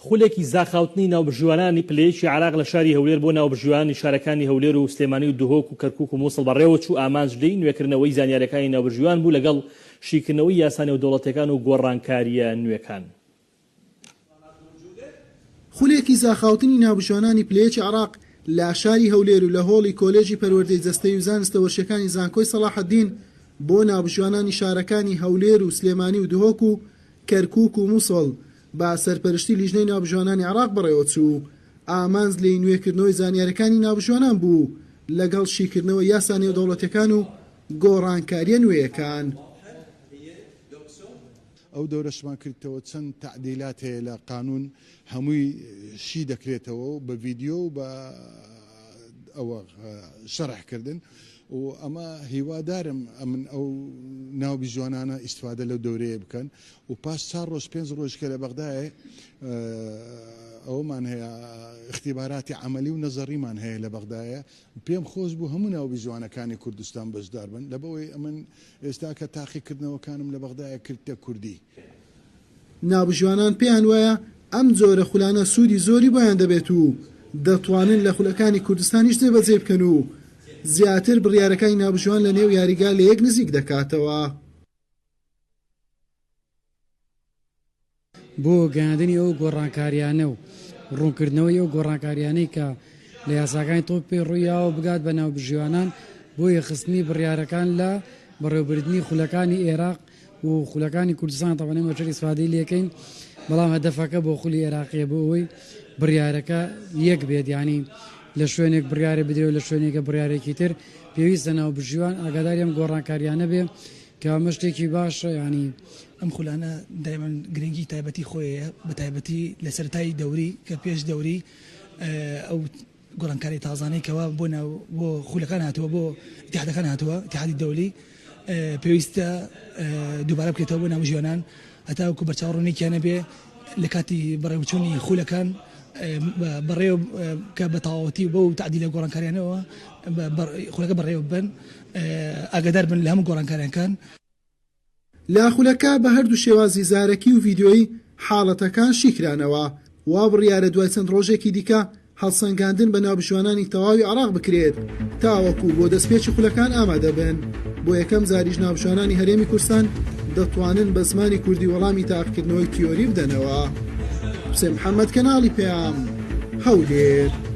خولێکی زاخاوتنی ناوبژوانانی پلەیەکی عراق لە شاری هەولێر بۆ ناوبژوانی شارەکانی هەولێر و سلێمانی و دوهۆک و کەرکووک و مووسڵ بەڕێوە چوو ئامانجدەی نوێکردنەوەی زانیاریەکانی ناوبژوان بوو لەگەڵ شیکردنەوەی یاسا نێودەوڵەتیەکان و گۆڕانکاریە نوێکان. خولێکی زاخاوتنی ناوبژوانانی پلەیەکی عراق لە شاری هەولێر و لە هۆڵی کۆلێژی پەروەردەی جەستەی و زانستە وەرشەکانی زانکۆی سەلاحەدین بۆ ناوبژوانانی شارەکانی هەولێر و سلێمانی و دوهۆک و کەرکووک و مووسڵ با سەرپەرشتی لیژنەی ناوبژوانانی عراق بەڕێوە چوو. ئامانج لە نوێکردنەوەی زانیاریەکانی ناوبژوانان بوو لەگەڵ شیکردنەوەی یاسا نێودەوڵەتیەکان و گۆڕانکاریە نوێیەکان. ئەو دەورەشمان کردەوە چەند تعدیلات هەیە لە قانون هەمووی شی دەکرێتەوە بە ڤیدیۆ و بە ئەوە شەرحکردن و ئەمە هیوادارم ئەمن ئەو ناوبژوانانە ئیستفادە لەو دەورەیە بکەن و پاش 4 ڕۆژ 5 ڕۆژ کە لە بەغدایە ئەومان هەیە اختیباراتی عملی و نەزەریمان هەیە لە بەغدایە پێم خۆش بوو هەموو ناوبژوانەکانی کوردستان بەشدار بن لەبەوەی ئەمن ئێستا کە تاقیکردنەوەکانم لە بەغدایە کردتە کوردی. ناوبژوانان پێیان وایە ئەم جۆرە خولانە سوودی زۆری بۆیان دەبێت و دەتوانن لە خولەکانی کوردستانیش جێبەجێ بکەن و زیاتر بڕیارەکانی ناوبژوان لە نێو یاریگا لە یەک نزیک دەکاتەوە. بۆ گەیاندنی ئەو گۆڕانکاریانە و ڕوونکردنەوەی ئەو گۆڕانکاریانەی کە لە یاساکانی تۆ پێ ڕوویاوە بگات بە ناوبژوانان بۆ یەخستنی بڕیارەکان لە بەڕێوەبردننی خولەکانی عێراق و خولەکانی کوردستان تەوانێت مەجێری ئیسفادەی لێکەین بەڵام هەدەفەکە بۆ خولی عێراقیە بۆ ئەوەی بڕیارەکە یەک بێت یعنی لە شوێنێک بڕیارە بدرێت و لە شوێنێکە بڕیارێکی تر پێویستە ناوبژوان ئاگاداری ئەم گۆڕانکاریانە بێ کە ئەمە شتێکی باشە. ینی ئەم خولانە دایمەن گرنگی تایبەتی خۆیە بە تایبەتی لە سەرەتای دەوری کە پێش دەوری ئەو گۆڕانکاری تازانەی کەوا بۆ خولەکان هاتووە بۆ ئیتیحادەکان هاتووە ئیتیحادی دەولی پێویستە دووبارە بکرێتەوە بۆ ناوبژوانان هەتا وەکو بەرچاوڕوونێکیانە بێ لە کاتی بەڕێوەچوونی خولەکان بەڕێوە کە بە تەواوەتی بۆ تعدیلە گۆڕانکاریانەوە خولەکە بەڕێوە بن ئاگادار بن لە هەموو گۆڕانکاریەکان. لا خولەکە بە هەردوو شێوازی زارەکی و ڤیدیۆیی حاڵەتەکان شیکرانەوە وا بڕیارە دوای چەند ڕۆژێکی دیکە هەڵسەنگاندن بە ناوبژوانانی تەواوی عراق بکرێت تاوەکو بۆ دەستپێکی خولەکان ئامادە بن. بۆ یەکەم زاریش ناوبژوانانی هەرێمی کوردستان دەتوانن بە زمانی کوردی وەڵامی تاقیکردنەوەی تیۆری بدەنەوە. حوسێن محەممەد کەناڵی پێام هەولێر.